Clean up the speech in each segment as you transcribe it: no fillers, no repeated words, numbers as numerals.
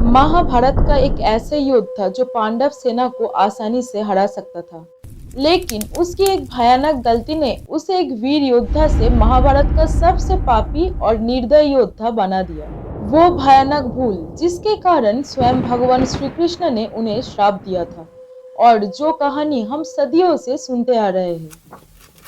महाभारत का एक ऐसा युद्ध था जो पांडव सेना को आसानी से हरा सकता था, लेकिन उसकी एक भयानक गलती ने उसे एक वीर योद्धा से महाभारत का सबसे पापी और निर्दयी योद्धा बना दिया। वो भयानक भूल जिसके कारण स्वयं भगवान श्री कृष्ण ने उन्हें श्राप दिया था और जो कहानी हम सदियों से सुनते आ रहे हैं।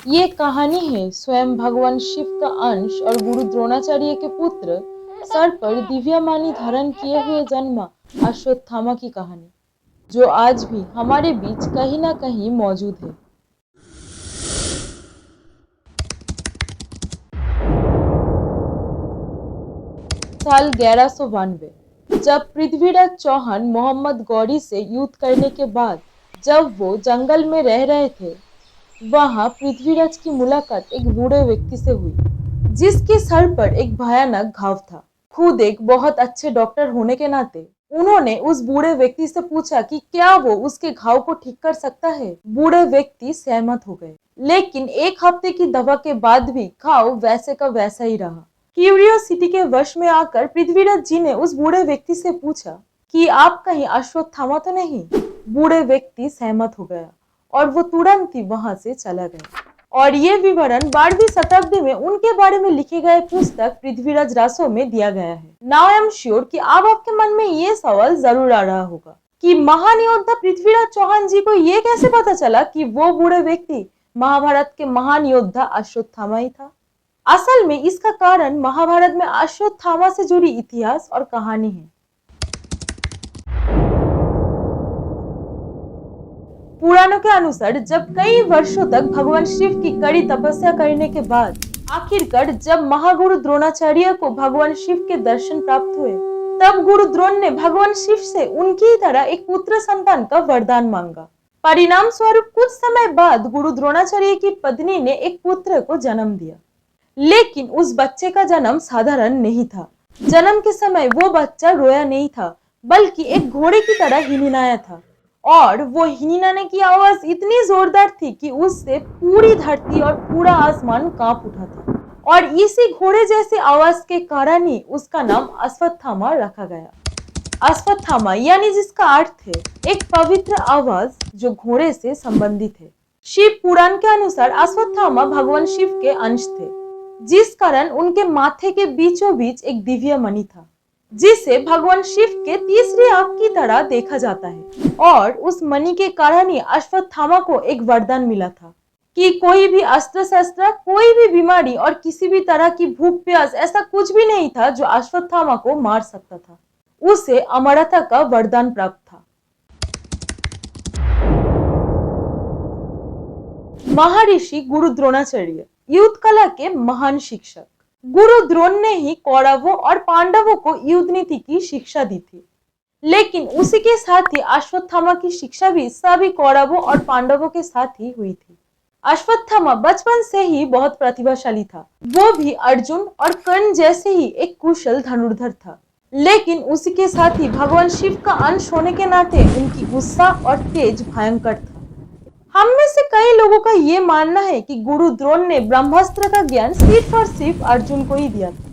ये कहानी है स्वयं भगवान शिव का अंश और गुरु द्रोणाचार्य के पुत्र, सर पर दिव्यमानी धारण किए हुए जन्मा अश्वत्थामा की कहानी, जो आज भी हमारे बीच कहीं ना कहीं मौजूद है। साल 1192, जब पृथ्वीराज चौहान मोहम्मद गौरी से युद्ध करने के बाद जब वो जंगल में रह रहे थे, वहां पृथ्वीराज की मुलाकात एक बूढ़े व्यक्ति से हुई, जिसके सर पर एक भयानक घाव था। खुद एक बहुत अच्छे डॉक्टर होने के नाते उन्होंने उस बूढ़े व्यक्ति से पूछा कि क्या वो उसके घाव को ठीक कर सकता है। बूढ़े व्यक्ति सहमत हो गए, लेकिन एक हफ्ते की दवा के बाद भी घाव वैसे का वैसा ही रहा। क्यूरियोसिटी के वश में आकर पृथ्वीराज जी ने उस बूढ़े व्यक्ति से पूछा कि आप कहीं अश्वत्थामा तो नहीं। बूढ़े व्यक्ति सहमत हो गया और वो तुरंत ही वहां से चला गया। और ये विवरण 12वीं शताब्दी में उनके बारे में लिखे गए पुस्तक पृथ्वीराज रासो में दिया गया है। नाउ आई एम श्योर कि अब आपके मन में ये सवाल जरूर आ रहा होगा कि महान योद्धा पृथ्वीराज चौहान जी को ये कैसे पता चला कि वो बूढ़े व्यक्ति महाभारत के महान योद्धा अश्वत्थामा ही था। असल में इसका कारण महाभारत में अश्वत्थामा से जुड़ी इतिहास और कहानी है। पुराणों के अनुसार जब कई वर्षों तक भगवान शिव की कड़ी तपस्या करने के बाद आखिरकार जब महागुरु द्रोणाचार्य को भगवान शिव के दर्शन प्राप्त हुए, तब गुरु द्रोण ने भगवान शिव से उनकी तरह एक पुत्र संतान का वरदान मांगा। परिणाम स्वरूप कुछ समय बाद गुरु द्रोणाचार्य की पत्नी ने एक पुत्र को जन्म दिया, लेकिन उस बच्चे का जन्म साधारण नहीं था। जन्म के समय वो बच्चा रोया नहीं था, बल्कि एक घोड़े की तरह हिनहिनाया था, और वो हिनहिनाने की आवाज इतनी जोरदार थी कि उससे पूरी धरती और पूरा आसमान कांप उठा था। और इसी घोड़े जैसी आवाज के कारण ही उसका नाम अश्वत्थामा रखा गया। अश्वत्थामा यानी जिसका अर्थ है एक पवित्र आवाज जो घोड़े से संबंधित है। शिव पुराण के अनुसार अश्वत्थामा भगवान शिव के अंश थे, जिस कारण उनके माथे के बीचों बीच एक दिव्य मणि था, जिसे भगवान शिव के तीसरी आंख की तरह देखा जाता है। और उस मणि के कारण ही अश्वत्थामा को एक वरदान मिला था कि कोई भी अस्त्र शस्त्र, कोई भी बीमारी और किसी भी तरह की भूख प्यास, ऐसा कुछ भी नहीं था जो अश्वत्थामा को मार सकता था। उसे अमरता का वरदान प्राप्त था। महर्षि गुरु द्रोणाचार्य युद्ध कला के महान शिक्षक। गुरु द्रोण ने ही कौरवों और पांडवों को युद्ध नीति की शिक्षा दी थी, लेकिन उसी के साथ ही अश्वत्थामा की शिक्षा भी सभी कौरवों और पांडवों के साथ ही हुई थी। अश्वत्थामा बचपन से ही बहुत प्रतिभाशाली था। वो भी अर्जुन और कर्ण जैसे ही एक कुशल धनुर्धर था, लेकिन उसी के साथ ही भगवान शिव का अंश होने के नाते उनकी गुस्सा और तेज भयंकर था। हम में से कई लोगों का ये मानना है कि गुरु द्रोण ने ब्रह्मास्त्र का ज्ञान सिर्फ और सिर्फ अर्जुन को ही दिया था।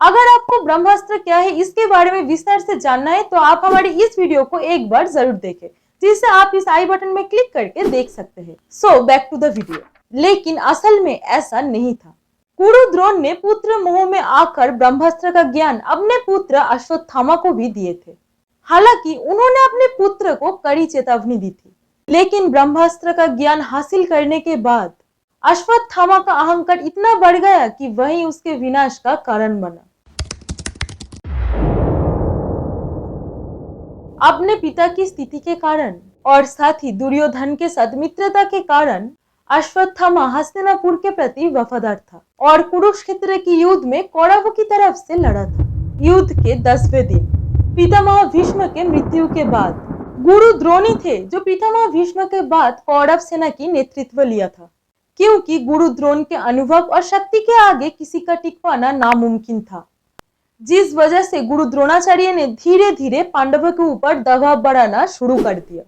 अगर आपको ब्रह्मास्त्र क्या है इसके बारे में विस्तार से जानना है तो आप हमारी इस वीडियो को एक बार जरूर देखें, जिसे आप इस आई बटन में क्लिक करके देख सकते हैं। So back to the video. लेकिन असल में ऐसा नहीं था। गुरु द्रोण ने पुत्र मोह में आकर ब्रह्मास्त्र का ज्ञान अपने पुत्र अश्वत्थामा को भी दिए थे। हालांकि उन्होंने अपने पुत्र को कड़ी चेतावनी दी थी, लेकिन ब्रह्मास्त्र का ज्ञान हासिल करने के बाद अश्वत्थामा का अहंकार इतना बढ़ गया कि वही उसके विनाश का कारण बना। अपने पिता की स्थिति के कारण और साथ ही दुर्योधन के साथ मित्रता के कारण अश्वत्थामा हस्तिनापुर के प्रति वफादार था और कुरुक्षेत्र के युद्ध में कौरवों की तरफ से लड़ा था। युद्ध के 10वें दिन पितामह भीष्म के मृत्यु के बाद गुरु द्रोण ही थे जो पितामह भीष्म के बाद कौरव सेना की नेतृत्व लिया था, क्योंकि गुरु द्रोण के अनुभव और शक्ति के आगे किसी का टिक पाना नामुमकिन था, जिस वजह से गुरु द्रोणाचार्य ने धीरे धीरे पांडवों के ऊपर दबाव बढ़ाना शुरू कर दिया।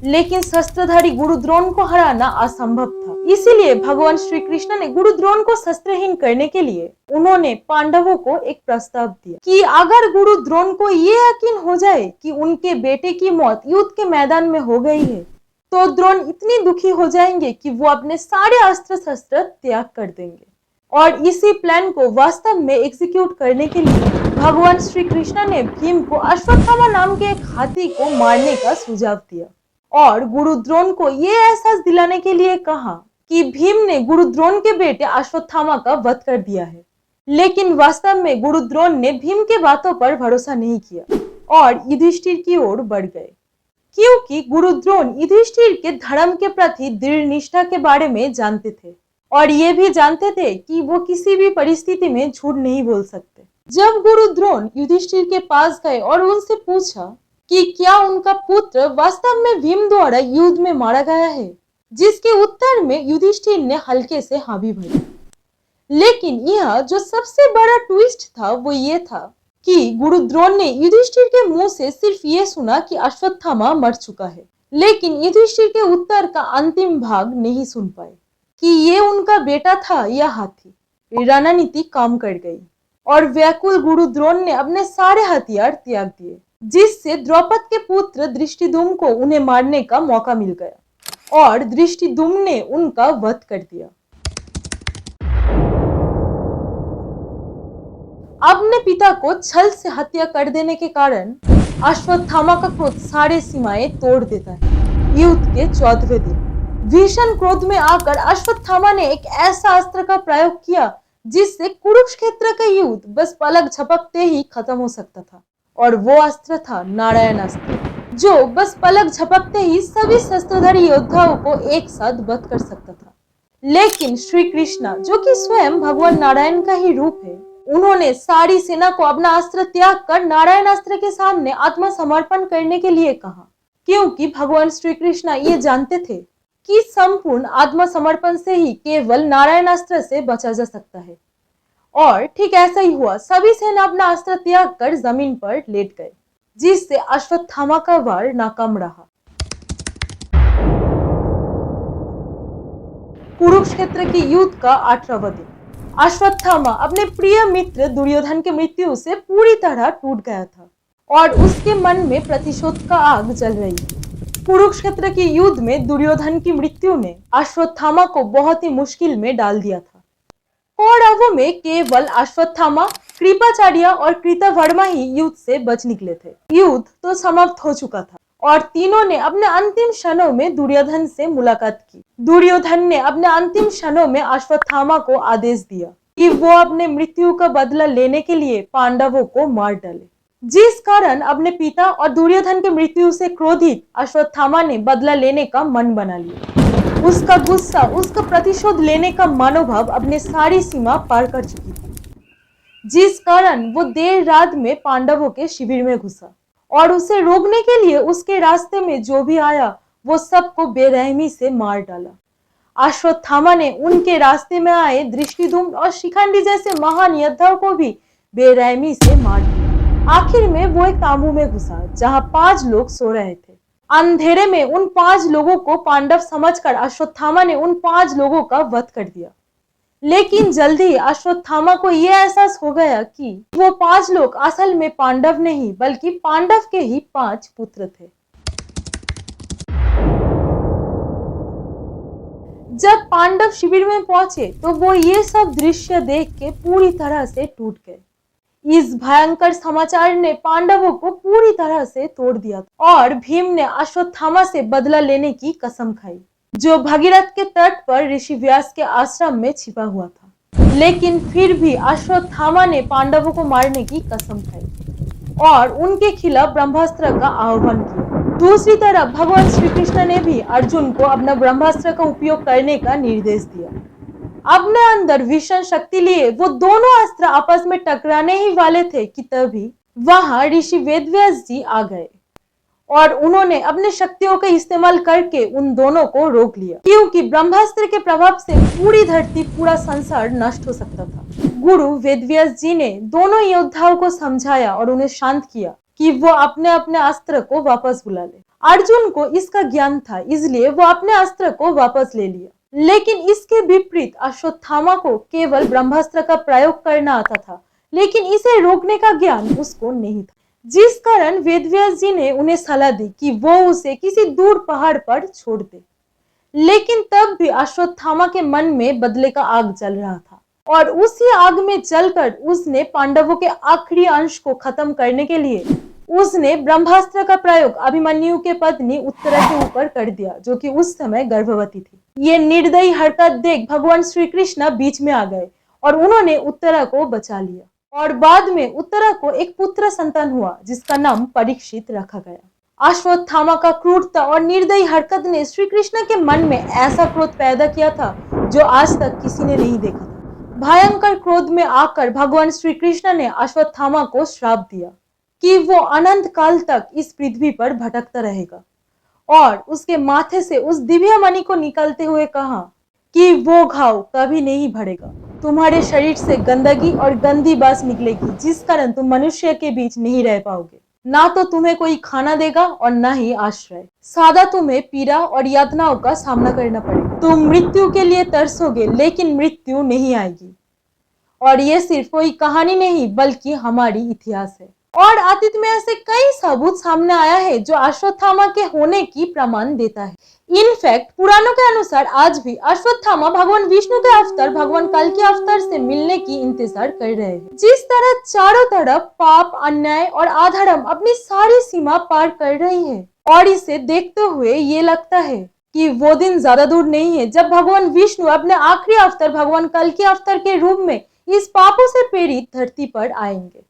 लेकिन शस्त्रधारी गुरु द्रोण को हराना असंभव था। इसीलिए भगवान श्री कृष्ण ने गुरु द्रोण को शस्त्रहीन करने के लिए उन्होंने पांडवों को एक प्रस्ताव दिया कि अगर गुरु द्रोण को ये यकीन हो जाए कि उनके बेटे की मौत युद्ध के मैदान में हो गई है, तो द्रोण इतनी दुखी हो जाएंगे कि वो अपने सारे अस्त्र शस्त्र त्याग कर देंगे। और इसी प्लान को वास्तव में एग्जीक्यूट करने के लिए भगवान श्री कृष्ण ने भीम को अश्वत्थामा नाम के एक हाथी को मारने का सुझाव दिया और गुरु द्रोण को ये एहसास दिलाने के लिए कहा कि भीम ने गुरु द्रोण के बेटे अश्वत्थामा का वध कर दिया है। लेकिन वास्तव में गुरु द्रोण ने भीम के बातों पर भरोसा नहीं किया और युधिष्ठिर की ओर बढ़ गए, क्योंकि गुरु द्रोण युधिष्ठिर के धर्म के प्रति दृढ़ निष्ठा के बारे में जानते थे और ये भी जानते थे कि वो किसी भी परिस्थिति में झूठ नहीं बोल सकते। जब गुरु द्रोण युधिष्ठिर के पास गए और उनसे पूछा कि क्या उनका पुत्र वास्तव में भीम द्वारा युद्ध में मारा गया है, जिसके उत्तर में युधिष्ठिर ने हल्के से हाँ भी भरी। लेकिन यह जो सबसे बड़ा ट्विस्ट था वो ये था कि गुरु द्रोण ने युधिष्ठिर के मुंह से सिर्फ ये सुना कि अश्वत्थामा मर चुका है, लेकिन युधिष्ठिर के उत्तर का अंतिम भाग नहीं सुन पाए कि ये उनका बेटा था या हाथी। रणनीति काम कर गई और व्याकुल गुरु द्रोण ने अपने सारे हथियार त्याग दिए, जिससे द्रौपद के पुत्र दृष्टिदुम्न को उन्हें मारने का मौका मिल गया और दृष्टिदुम्न ने उनका वध कर दिया। अपने पिता को छल से हत्या कर देने के कारण अश्वत्थामा का क्रोध सारे सीमाएं तोड़ देता है। युद्ध के 14वें दिन भीषण क्रोध में आकर अश्वत्थामा ने एक ऐसा अस्त्र का प्रयोग किया जिससे कुरुक्षेत्र का युद्ध बस पलक झपकते ही खत्म हो सकता था, और वो अस्त्र था नारायणास्त्र, जो बस पलक झपकते ही सभी शस्त्रधारी योद्धाओं को एक साथ वध कर सकता था। लेकिन श्री कृष्ण, जो कि स्वयं भगवान नारायण का ही रूप है, उन्होंने सारी सेना को अपना अस्त्र त्याग कर नारायणास्त्र के सामने आत्मसमर्पण करने के लिए कहा, क्योंकि भगवान श्री कृष्ण ये जानते थे कि संपूर्ण आत्मसमर्पण से ही केवल नारायणास्त्र से बचा जा सकता है। और ठीक ऐसा ही हुआ। सभी सेना अपना अस्त्र त्याग कर जमीन पर लेट गए, जिससे अश्वत्थामा का वार नाकाम रहा। कुरुक्षेत्र के युद्ध का 18वां दिन अश्वत्थामा अपने प्रिय मित्र दुर्योधन की मृत्यु से पूरी तरह टूट गया था और उसके मन में प्रतिशोध का आग जल रही है। कुरुक्षेत्र के युद्ध में दुर्योधन की मृत्यु ने अश्वत्थामा को बहुत ही मुश्किल में डाल दिया था। कौरवों में केवल अश्वत्थामा, कृपाचार्य और कृतवर्मा ही युद्ध से बच निकले थे। युद्ध तो समाप्त हो चुका था और तीनों ने अपने अंतिम क्षणों में दुर्योधन से मुलाकात की। दुर्योधन ने अपने अंतिम क्षणों में अश्वत्थामा को आदेश दिया कि वो अपने मृत्यु का बदला लेने के लिए पांडवों को मार डाले, जिस कारण अपने पिता और दुर्योधन की मृत्यु से क्रोधित अश्वत्थामा ने बदला लेने का मन बना लिया। उसका गुस्सा, उसका प्रतिशोध लेने का मनोभाव अपने सारी सीमा पार कर चुकी थी, जिस कारण वो देर रात में पांडवों के शिविर में घुसा और उसे रोकने के लिए उसके रास्ते में जो भी आया वो सबको बेरहमी से मार डाला। अश्वत्थामा ने उनके रास्ते में आए दृष्टिदुम्न और शिखंडी जैसे महान योद्धाओं को भी बेरहमी से मार दिया। आखिर में वो एक तांबू में घुसा जहां 5 लोग सो रहे थे। अंधेरे में उन 5 लोगों को पांडव समझकर अश्वत्थामा ने उन 5 लोगों का वध कर दिया। लेकिन जल्दी अश्वत्थामा को यह एहसास हो गया कि वो 5 लोग असल में पांडव नहीं बल्कि पांडव के ही 5 पुत्र थे। जब पांडव शिविर में पहुंचे तो वो ये सब दृश्य देख के पूरी तरह से टूट गए। इस भयंकर समाचार ने पांडवों को पूरी तरह से तोड़ दिया और भीम ने अश्वत्थामा से बदला लेने की कसम खाई, जो भगीरथ के तट पर ऋषि व्यास के आश्रम में छिपा हुआ था। लेकिन फिर भी अश्वत्थामा ने पांडवों को मारने की कसम खाई और उनके खिलाफ ब्रह्मास्त्र का आह्वान किया। दूसरी तरफ भगवान श्री कृष्ण ने भी अर्जुन को अपना ब्रह्मास्त्र का उपयोग करने का निर्देश दिया। अपने अंदर भीषण शक्ति लिए वो दोनों अस्त्र आपस में टकराने ही वाले थे कि तभी वहां ऋषि वेदव्यास जी आ गए और उन्होंने अपने शक्तियों का इस्तेमाल करके उन दोनों को रोक लिया, क्योंकि ब्रह्मास्त्र के प्रभाव से पूरी धरती, पूरा संसार नष्ट हो सकता था। गुरु वेदव्यास जी ने दोनों योद्धाओं को समझाया और उन्हें शांत किया कि वो अपने अपने अस्त्र को वापस बुला ले। अर्जुन को इसका ज्ञान था, इसलिए वो अपने अस्त्र को वापस ले लिया। लेकिन इसके विपरीत अश्वत्थामा को केवल ब्रह्मास्त्र का प्रयोग करना आता था, लेकिन इसे रोकने का ज्ञान उसको नहीं था, जिस कारण वेदव्यास जी ने उन्हें सलाह दी कि वो उसे किसी दूर पहाड़ पर छोड़ दे। लेकिन तब भी अश्वत्थामा के मन में बदले का आग जल रहा था और उसी आग में जलकर उसने पांडवों के आखिरी अंश को खत्म करने के लिए उसने ब्रह्मास्त्र का प्रयोग अभिमन्यु के पत्नी उत्तरा के ऊपर कर दिया, जो कि उस समय गर्भवती थी। ये निर्दयी हरकत देख भगवान श्री कृष्ण बीच में आ गए और उन्होंने उत्तरा को बचा लिया और बाद में उत्तरा को एक पुत्र संतान हुआ, जिसका नाम परीक्षित रखा गया। अश्वत्थामा का क्रूरता और निर्दयी हरकत ने श्री कृष्ण के मन में ऐसा क्रोध पैदा किया था जो आज तक किसी ने नहीं देखा था। भयंकर क्रोध में आकर भगवान श्री कृष्ण ने अश्वत्थामा को श्राप दिया कि वो अनंत काल तक इस पृथ्वी पर भटकता रहेगा और उसके माथे से उस दिव्य मणि को निकालते हुए कहा कि वो घाव कभी नहीं भरेगा। तुम्हारे शरीर से गंदगी और गंदी बास निकलेगी, जिस कारण तुम मनुष्य के बीच नहीं रह पाओगे। ना तो तुम्हें कोई खाना देगा और ना ही आश्रय। सादा तुम्हें पीड़ा और यातनाओं का सामना करना पड़ेगा। तुम मृत्यु के लिए तरसोगे, लेकिन मृत्यु नहीं आएगी। और ये सिर्फ कोई कहानी नहीं बल्कि हमारी इतिहास है और अतीत में ऐसे कई सबूत सामने आया है जो अश्वत्थामा के होने की प्रमाण देता है। इनफैक्ट पुराणों के अनुसार आज भी अश्वत्थामा भगवान विष्णु के अवतार भगवान कल के अवतार से मिलने की इंतजार कर रहे हैं। जिस तरह चारों तरफ पाप, अन्याय और अधर्म अपनी सारी सीमा पार कर रही है और इसे देखते हुए ये लगता है कि वो दिन ज्यादा दूर नहीं है जब भगवान विष्णु अपने आखिरी अवतार भगवान कल के अवतार के रूप में इस पापों से पीड़ित धरती पर आएंगे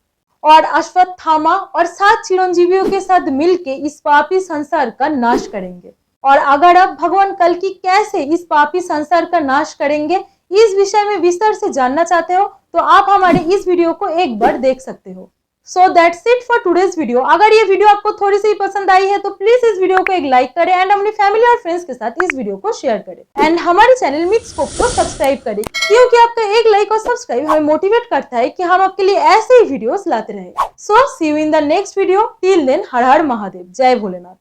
और अश्वत्थामा और 7 चिरंजीवियों के साथ मिलके इस पापी संसार का नाश करेंगे। और अगर आप भगवान कल की कैसे इस पापी संसार का नाश करेंगे इस विषय में विस्तार से जानना चाहते हो तो आप हमारे इस वीडियो को एक बार देख सकते हो। So that's it for today's video. अगर ये वीडियो आपको थोड़ी सी पसंद आई है तो प्लीज इस वीडियो को एक लाइक करें एंड अपनी फैमिली और फ्रेंड्स के साथ इस वीडियो को शेयर करें एंड हमारे चैनल मिथस्कोप को सब्सक्राइब करें, क्योंकि आपका एक लाइक और सब्सक्राइब हमें मोटिवेट करता है कि हम आपके लिए ऐसे ही वीडियोस लाते रहे। So see you in the next video. Till then हर हर महादेव, जय भोलेनाथ।